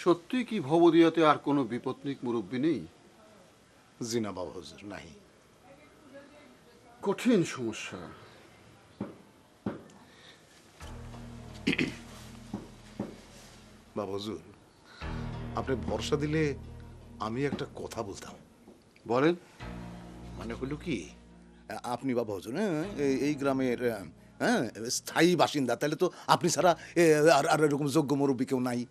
সত্যি কি ভবদিয়াতে আর কোনো বিপত্নিক মুরব্বী নেই? জি না বাবা হুজুর, নাই। কঠিন সমস্যা। বাবা হুজুর, আপনি ভরসা দিলে আমি একটা কথা বলতাম। বলেন। মানে হলো কি, আপনি বাবা হুজুর এই গ্রামের হ্যাঁ স্থায়ী বাসিন্দা, তাহলে তো আপনি ছাড়া আর এরকম যোগ্য মুরব্বী কেউ নাই।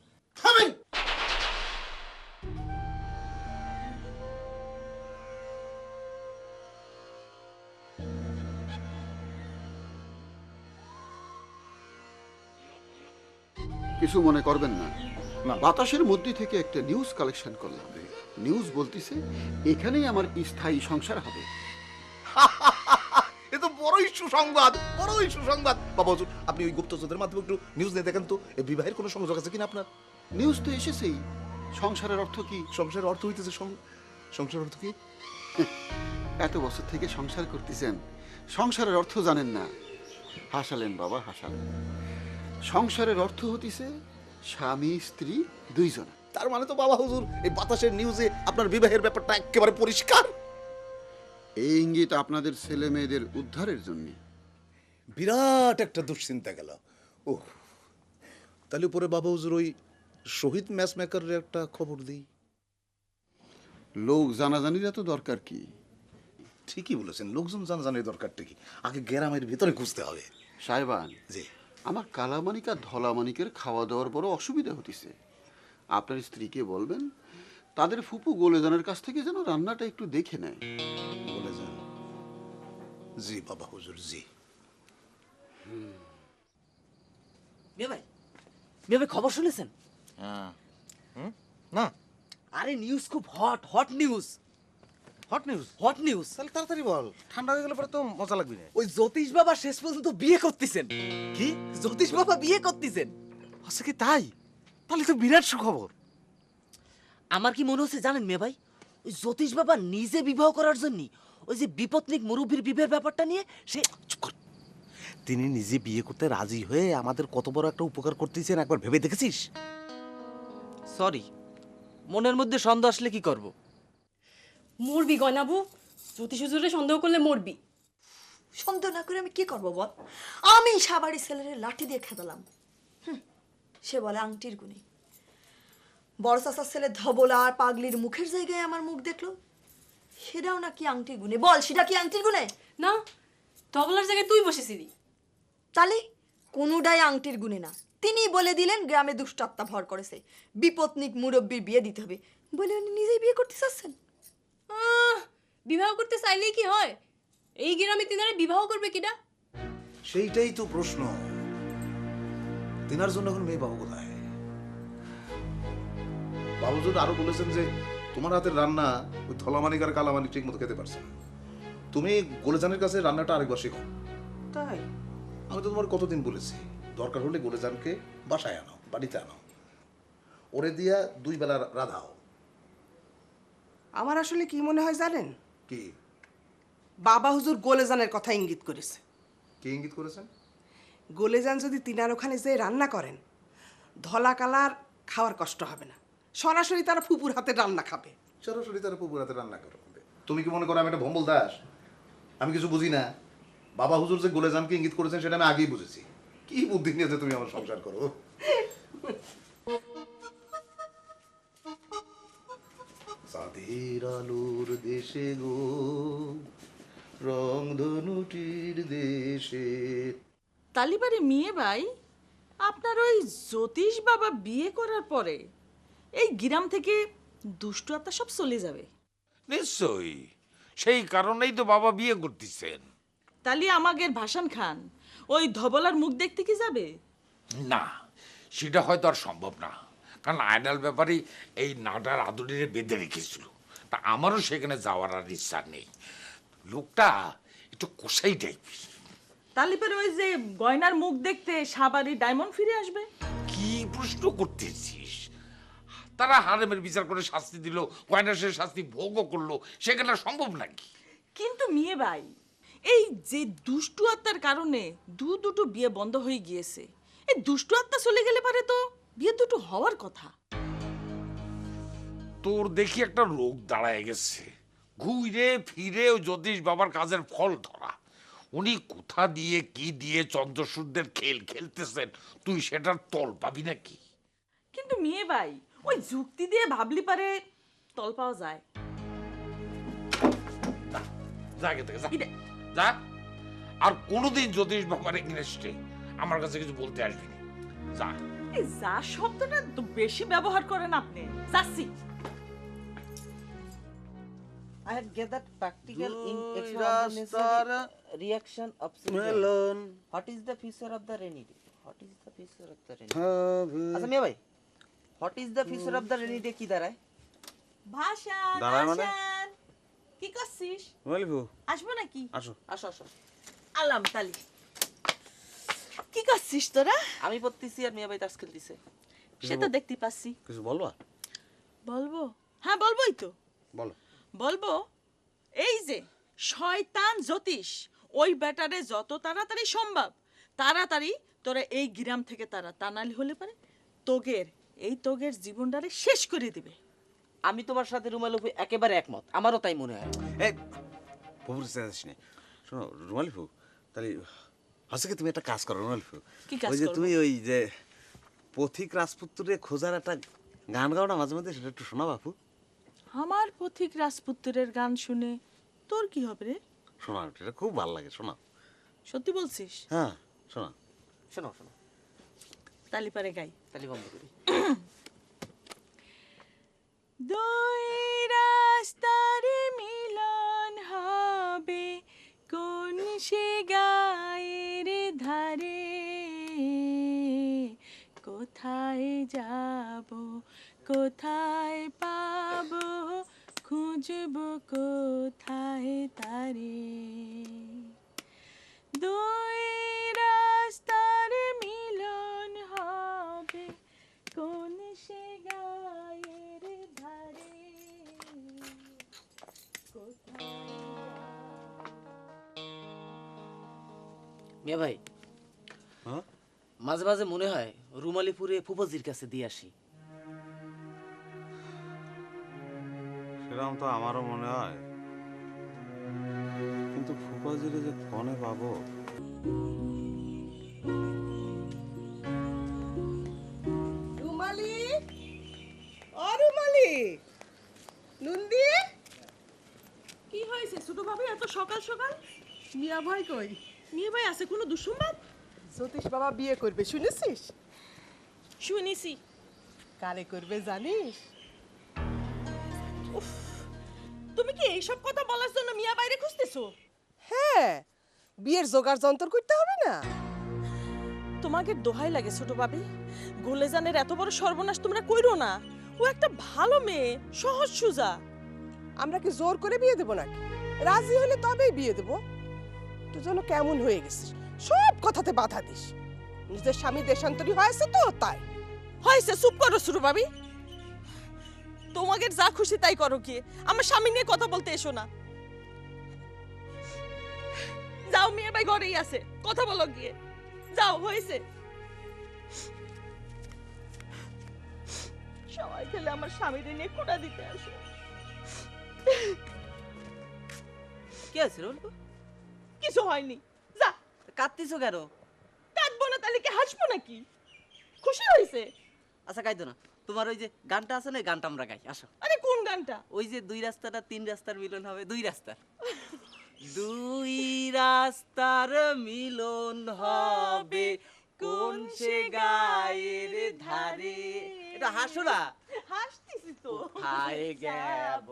কিছু মনে করবেন না। না। বাতাসের মধ্যে থেকে একটা নিউজ কালেকশন করলাম। নিউজ বলতিছে এখানেই আমার স্থায়ী সংসার হবে। এ তো বড়ই সুসংবাদ, বড়ই সুসংবাদ। বাবা হুজুর, আপনি ওই গুপ্তচরদের মাধ্যমে একটু নিউজ নিয়ে দেখেন তো, এই বিবাহের কোনো সংযোগ আছে কিনা আপনার? নিউজ তো এসেছেই। সংসারের অর্থ কি? সংসারের অর্থ হইতেছে সংসারের অর্থ কি? এত বছর থেকে সংসার করতেছেন, সংসারের অর্থ জানেন না? হাসালেন বাবা, হাসালেন। সংসারের অর্থ হতিছে স্বামী স্ত্রী দুইজন। তার মানে তো বাবা হুজুর এই বাতাসের নিউজে আপনার বিবাহের ব্যাপারটা একেবারে পরিষ্কার। এই ইঙ্গিত আপনাদের ছেলে মেয়েদের উদ্ধারের জন্য। বিরাট একটা দুশ্চিন্তা গেল। ও তাহলে পরে বাবা হুজুর ওই শহীদ ম্যাচ মেকারের একটা খবর দিই। লোক জানাজানির এত দরকার কি? ঠিকই বলেছেন, লোকজন জানাজানির দরকারটা কি, আগে গ্রামের ভিতরে খুঁজতে হবে। সাহেবান, জি। আমার কালামানিক আর ধলামানিকের খাওয়া দাওয়ার বড় অসুবিধা হতিছে। আপনার স্ত্রীকে বলবেন তাদের ফুপু গোলেজানের কাছ থেকে যেন রান্নাটা একটু দেখে নেয়। বলে যান। জি বাবা হুজুর, জি। মিয়া ভাই খবর শুনেছেন? না। আরে নিউজ খুব hot hot news. Hot news? Hot news. তাহলে তাড়াতাড়ি বল, ঠান্ডা হয়ে গেলে পরে তো মজা লাগবে না। ওই জ্যোতিষ বাবা শেষ পর্যন্ত বিয়ে করতেছেন। কি? জ্যোতিষ বাবা বিয়ে করতেছেন। আচ্ছা কি তাই? তাহলে তো বিরাট সুখবর। আমার কি মনে হচ্ছে জানেন মিয়া ভাই, ওই জ্যোতিষ বাবা নিজে বিবাহ করার জন্য ওই যে বিপত্নিক মুরব্বীর বিবাহের ব্যাপারটা নিয়ে সে চুপ কর। তিনি নিজে বিয়ে করতে রাজি হয়ে আমাদের কত বড় একটা উপকার করতেছেন একবার ভেবে দেখেছিস? সরি, মনের মধ্যে সন্দেহ আসলে কি করব? মরবি গয়নাবু, জ্যোতিষ হুজুরে সন্দেহ করলে মরবি। সন্দেহ না করে আমি কি করবো বল? আমি সাবাড়ি ছেলের লাঠি দিয়ে খেদালাম। সে বলে আংটির গুণে। বড় চাচার ছেলে ধবলা আর পাগলির মুখের জায়গায় আমার মুখ দেখলো, সেটাও নাকি আংটির গুণে। বল, সেটা কি আংটির গুণে? না, তবলার জায়গায় তুই বসেছিলি। তাহলে কোনোটাই আংটির গুণে না। তিনি বলে দিলেন গ্রামে দুষ্ট আত্মা ভর করেছে, বিপত্নিক মুরব্বীর বিয়ে দিতে হবে বলে উনি নিজেই বিয়ে করতে চাচ্ছেন। বিবাহ করতে চাইলেই কি হয়? এই গ্রামে তিনারে বিবাহ করবে কিনা? সেইটাই তো প্রশ্ন। দিনার জন্য এখন মেয়ে বাবু কোথায়? বাবু যদি আরো বলেছেন যে তোমার হাতের রান্না ওই ধলামানিক আর কালামানিক ঠিক মতো খেতে পারছে না, তুমি গোলেজানের কাছে রান্নাটা আরেকবার শেখো। তাই আমি তো তোমার কতদিন বলেছি, দরকার হলে গোলেজানকে বাসায় আনো, বাড়িতে আনো, ওরে দিয়া 2 বেলা রাধাও। আমার আসলে কি মনে হয় জানেন, কি বাবা হুজুর গোলেজানের কথা ইঙ্গিত করেছে। কি ইঙ্গিত করেছেন? গোলেজান যদি তিনার ওখানে যে রান্না করেন, ধলা কালার খাওয়ার কষ্ট হবে না, সরাসরি তারা ফুপুর হাতে রান্না খাবে। সরাসরি তারা পুকুর হাতে রান্না করবে। তুমি কি মনে করো আমি একটা ভম্বল দাস? আমি কিছু বুঝি না? বাবা হুজুর যে গোলেজানকে ইঙ্গিত করেছেন সেটা আমি আগেই বুঝেছি। কি বুদ্ধি নিয়ে যে তুমি আমার সংসার করো। চাঁদের আলোর দেশে গো, রংধনুটির দেশে। তালিবারে মেয়ে ভাই, আপনার ওই জ্যোতিষ বাবা বিয়ে করার পরে এই গ্রাম থেকে দুষ্টু আত্মা সব চলে যাবে। নিশ্চয়ই, সেই কারণেই তো বাবা বিয়ে করতেছেন। তালি আমাদের ভাসান খান ওই ধবলার মুখ দেখতে কি যাবে? না, সেটা হয়তো আর সম্ভব না, কারণ আয়নাল ব্যাপারে এই নাটার আদুরিরে বেঁধে রেখেছিল। তা আমারও সেখানে যাওয়ার আর ইচ্ছা নেই। লোকটা একটু কষাই টাইপের। তালিবারে ওই যে গয়নার মুখ দেখতে সাবারি ডায়মন্ড ফিরে আসবে। কি প্রশ্ন করতেছিস? তারা হারেমের বিচার করে শাস্তি দিল, গয়না সে শাস্তি ভোগও করলো, সেখানে সম্ভব নাকি? কিন্তু মেয়ে ভাই, এই যে দুষ্টু আত্মার কারণে দুটো বিয়ে বন্ধ হয়ে গিয়েছে, এই দুষ্টু আত্মা চলে গেলে পারে তো বিয়ে দুটো হওয়ার কথা। তোর দেখি একটা রোগ দাঁড়ায় গেছে, ঘুরে ফিরে ওই জ্যোতিষ বাবার কাজের ফল ধরা। উনি কোথা দিয়ে কি দিয়ে চন্দ্রসূর্যের খেল খেলতেছেন, তুই সেটার তল পাবি নাকি? কিন্তু মেয়ে ভাই ওই যুক্তি দিয়ে ভাবলি পারে তল পাওয়া যায়। যা গে থেকে, যা। ইরে। যা। আর কোনোদিন জ্যোতিষ বাবার এগেনস্টে আমার কাছে কিছু বলতে আসবি না। যা। এই যা শব্দটা তো বেশি ব্যবহার করেন আপনি। যাচ্ছি। I have gathered practical in Dui extraordinary rastar reaction of melon. What is the feature of the rainy day? What is the feature of the rainy day? আচ্ছা মিয়া ভাই, what is the feature of the rainy day কি দাঁড়ায়? ভাষণ দাঁড়ায় মানে? ভাষণ। কি করছিস? বলবো আসবো নাকি? আসো। আসো আসো। আলাম তালি। কি করছিস তোরা? আমি পড়তেছি আর মিয়া ভাই তাস খেলতেছে। সে তো দেখতে পাচ্ছি। কিছু বলবা? বলবো? হ্যাঁ বলবোই তো। বলো। বলবো এই যে শয়তান জ্যোতিষ ওই ব্যাটারে যত তাড়াতাড়ি সম্ভব তাড়াতাড়ি তোরা এই গ্রাম থেকে তারা তানালি হলে পারে তোগের জীবনটারে শেষ করে দিবে। আমি তোমার সাথে রুমালুফু একেবারে একমত, আমারও তাই মনে হয়। এই ফুপুর চাইছিস না, শোনো রুমালি ফু, তাহলে হচ্ছে কি তুমি একটা কাজ করো রুমালি ফু, কি কাজ ওই যে করবো? তুমি ওই যে পথিক রাজপুত্রে খোঁজার একটা গান গাও না মাঝে মধ্যে, সেটা একটু শোনা বাপু। আমার পথিক রাজপুত্রের গান শুনে তোর কি হবে রে? শোনা, এটা খুব ভালো লাগে, শোনা। সত্যি বলছিস? হ্যাঁ শোনা। শোনো শোনো, তালি পারে গাই। তালি বন্ধ করি। দুই রাস্তার মিলন হবে কোন সে গায়ের ধারে, কোথায় যাব কোথায় পাব খুঁজব কোথায় তারে। দুই রাস্তার মিলন হবে কোন সে গায়ের ধারে, মিয়া ভাই, হ্যাঁ মাঝে মাঝে মনে হয় রুমালিপুরে ফুফাজির কাছে দিয়ে আসি। সেরকম তো আমারও মনে হয়, কিন্তু ফুপাজিরে যে কনে পাবো। রুমালি, ও রুমালি, নন্দি, কি হয়েছে ছোট ভাবে এত সকাল সকাল? মিয়া ভাই কই? মেয়ে ভাই আছে কোনো দুঃসংবাদ? জ্যোতিষ বাবা বিয়ে করবে শুনেছিস? শুনেছি। কারে করবে জানিস? তুমি কি এইসব কথা বলার জন্য মিয়া বাইরে খুঁজতেছো? হ্যাঁ, বিয়ের জোগাড় যন্ত্র করতে হবে না? তোমাকে দোহাই লাগে ছোট ভাবি, গোলেজানের এত বড় সর্বনাশ তোমরা কইরো না। ও একটা ভালো মেয়ে, সহজ সুজা। আমরা কি জোর করে বিয়ে দেবো নাকি? রাজি হলে তবেই বিয়ে দেবো। তুই যেন কেমন হয়ে গেছিস, সব কথাতে বাধা দিস। নিজের স্বামী দেশান্তরী হয়েছে তো তাই। হয়েছে, চুপ করো ছোট ভাবি। তোমাকে যা খুশি তাই করো, কি আমার স্বামী নিয়ে কথা বলতে এসো না। যাও, মেয়ে ভাই ঘরেই আছে, কথা বলো গিয়ে। যাও, হয়েছে। সবাই খেলে আমার স্বামীর নিয়ে কোটা দিতে আসো। কি আছে রুমালিপু? কিছু হয়নি, যা। কাঁদতেছো কেন? কাঁদবো না তাহলে কি হাসবো নাকি? খুশি হয়েছে? আচ্ছা কাঁদো না, তোমার ওই যে গানটা আছে না, গানটা আমরা গাই, আসো। আরে কোন গানটা? ওই যে দুই রাস্তাটা তিন রাস্তার মিলন হবে, দুই রাস্তার দুই রাস্তার মিলন হবে কোন সে গায়ের ধারে। এটা হাসো না। হাসতেছি তো। কোথায় যাব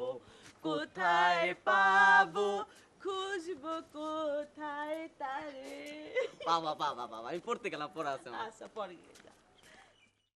কোথায় পাবো খুঁজবো কোথায় তারে। বাবা বাবা বাবা, আমি পড়তে গেলাম, পড়া আছে আমার। আচ্ছা, পরে গিয়ে যা।